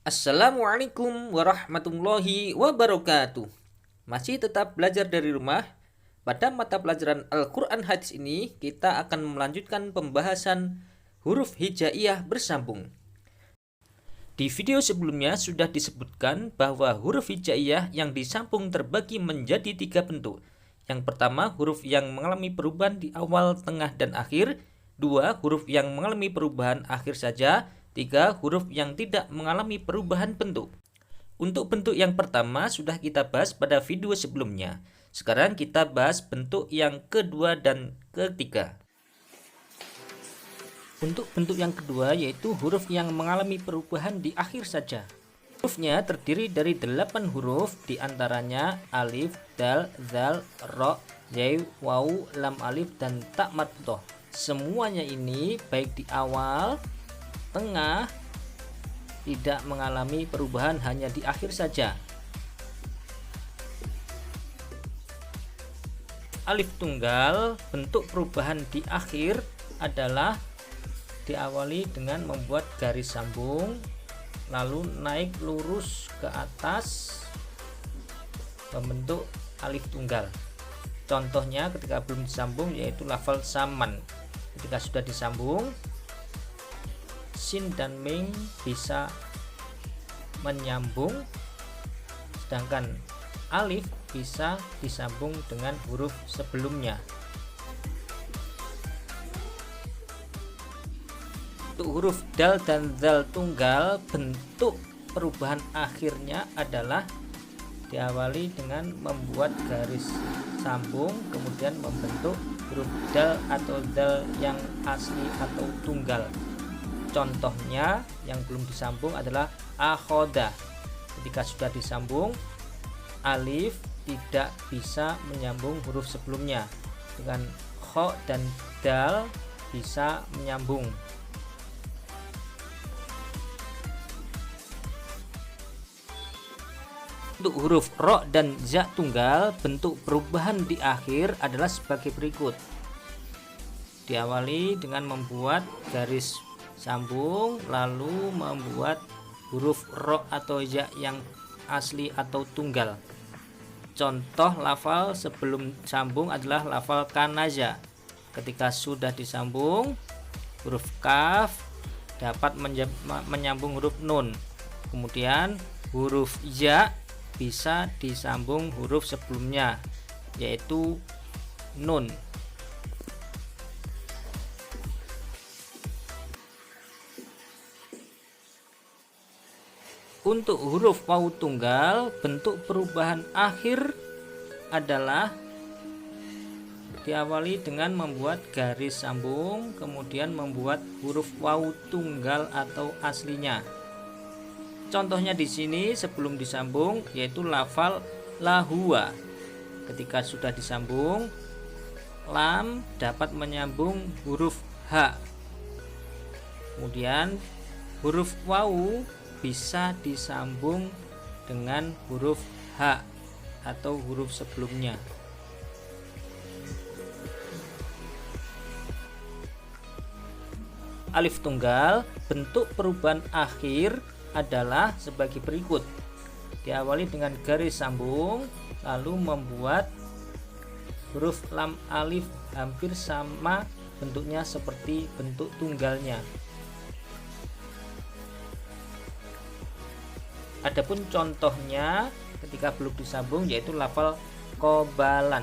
Assalamualaikum warahmatullahi wabarakatuh. Masih tetap belajar dari rumah. Pada mata pelajaran Al-Quran Hadis ini, kita akan melanjutkan pembahasan huruf hijaiyah bersambung. Di video sebelumnya sudah disebutkan bahwa huruf hijaiyah yang disambung terbagi menjadi 3 bentuk. Yang pertama, huruf yang mengalami perubahan di awal, tengah, dan akhir. 2, huruf yang mengalami perubahan akhir saja. 3, huruf yang tidak mengalami perubahan bentuk. Untuk bentuk yang pertama sudah kita bahas pada video sebelumnya. Sekarang kita bahas bentuk yang kedua dan ketiga. Untuk bentuk yang kedua yaitu huruf yang mengalami perubahan di akhir saja. Hurufnya terdiri dari 8 huruf, diantaranya alif, dal, zal, ro, zai, waw, lam alif, dan ta marbutoh. Semuanya ini baik di awal, tengah, tidak mengalami perubahan, hanya di akhir saja. Alif tunggal, bentuk perubahan di akhir adalah diawali dengan membuat garis sambung, lalu naik lurus ke atas membentuk alif tunggal. Contohnya ketika belum disambung yaitu lafal saman. Ketika sudah disambung, sin dan mim bisa menyambung, sedangkan alif bisa disambung dengan huruf sebelumnya. Untuk huruf dal dan zal tunggal, bentuk perubahan akhirnya adalah diawali dengan membuat garis sambung, kemudian membentuk huruf dal atau zal yang asli atau tunggal. Contohnya yang belum disambung adalah akhoda. Ketika sudah disambung, alif tidak bisa menyambung huruf sebelumnya. Dengan kho dan dal bisa menyambung. Untuk huruf ro dan za tunggal, bentuk perubahan di akhir adalah sebagai berikut. Diawali dengan membuat garis sambung, lalu membuat huruf ro atau ya yang asli atau tunggal. Contoh lafal sebelum sambung adalah lafal kanaza. Ketika sudah disambung, huruf kaf dapat menyambung huruf nun. Kemudian huruf ya bisa disambung huruf sebelumnya, yaitu nun. Untuk huruf waw tunggal, bentuk perubahan akhir adalah diawali dengan membuat garis sambung, kemudian membuat huruf waw tunggal atau aslinya. Contohnya di sini sebelum disambung yaitu lafal lahua. Ketika sudah disambung, lam dapat menyambung huruf h. Kemudian huruf waw bisa disambung dengan huruf H atau huruf sebelumnya. Alif tunggal, bentuk perubahan akhir adalah sebagai berikut. Diawali dengan garis sambung, lalu membuat huruf lam alif hampir sama bentuknya seperti bentuk tunggalnya. Adapun contohnya ketika belum disambung yaitu lafal kobalan.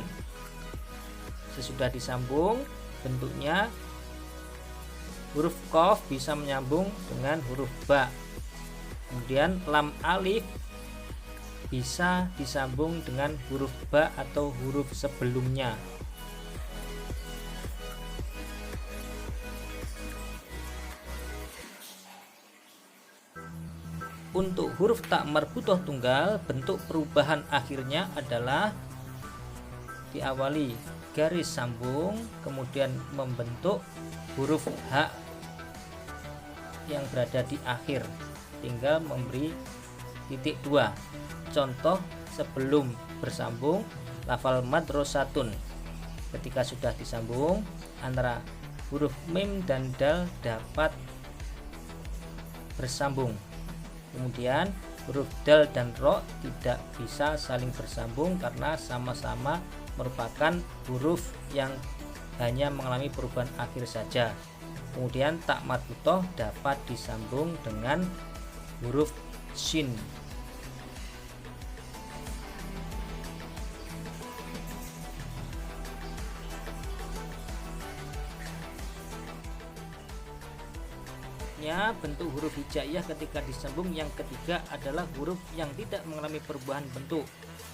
Sesudah disambung, bentuknya huruf qaf bisa menyambung dengan huruf ba. Kemudian lam alif bisa disambung dengan huruf ba atau huruf sebelumnya. Untuk huruf ta marbutoh tunggal, bentuk perubahan akhirnya adalah diawali garis sambung, kemudian membentuk huruf H yang berada di akhir, tinggal memberi titik 2. Contoh sebelum bersambung lafal madrasatun. Ketika sudah disambung, antara huruf mim dan dal dapat bersambung. Kemudian huruf dal dan ro tidak bisa saling bersambung karena sama-sama merupakan huruf yang hanya mengalami perubahan akhir saja. Kemudian ta marbutoh dapat disambung dengan huruf shin. Bentuk huruf hijaiyah ketika disambung yang ketiga adalah huruf yang tidak mengalami perubahan bentuk.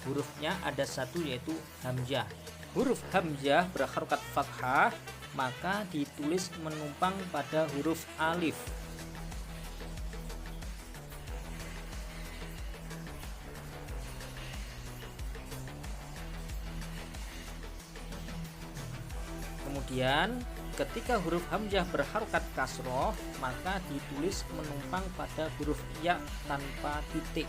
Hurufnya ada satu, yaitu hamzah. Huruf hamzah berharokat fathah, maka ditulis menumpang pada huruf alif. Kemudian ketika huruf hamzah berharokat kasroh, maka ditulis menumpang pada huruf ya tanpa titik.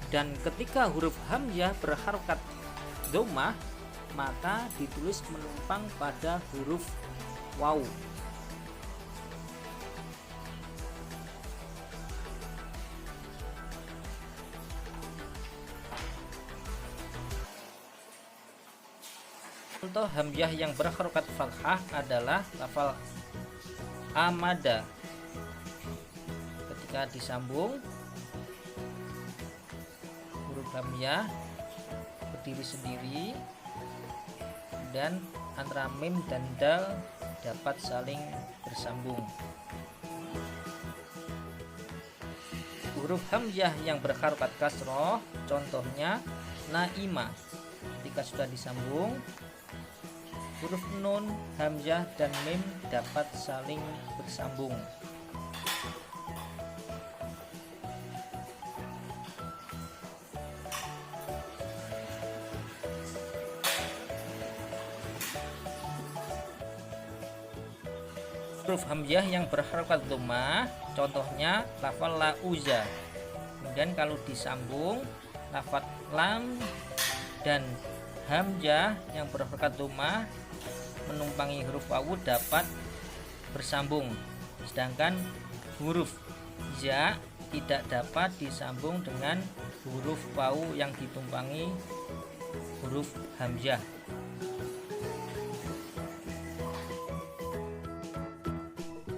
Dan ketika huruf hamzah berharokat dhammah, maka ditulis menumpang pada huruf waw. Contoh hamzah yang berharokat fathah adalah lafal amada. Ketika disambung, huruf hamzah berdiri sendiri dan antara mim dan dal dapat saling bersambung. Huruf hamzah yang berharokat kasroh, contohnya naima. Ketika sudah disambung, huruf nun, hamzah, dan mim dapat saling bersambung. Huruf hamzah yang berharokat dhammah, contohnya lafal lauza. Kemudian kalau disambung, lafal lam dan hamzah yang berharokat dhammah menumpangi huruf wawu dapat bersambung, sedangkan huruf ya tidak dapat disambung dengan huruf wawu yang ditumpangi huruf hamzah.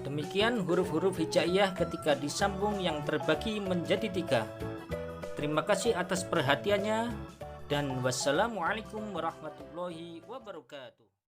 Demikian huruf-huruf hijaiyah ketika disambung yang terbagi menjadi 3. Terima kasih atas perhatiannya dan wassalamualaikum warahmatullahi wabarakatuh.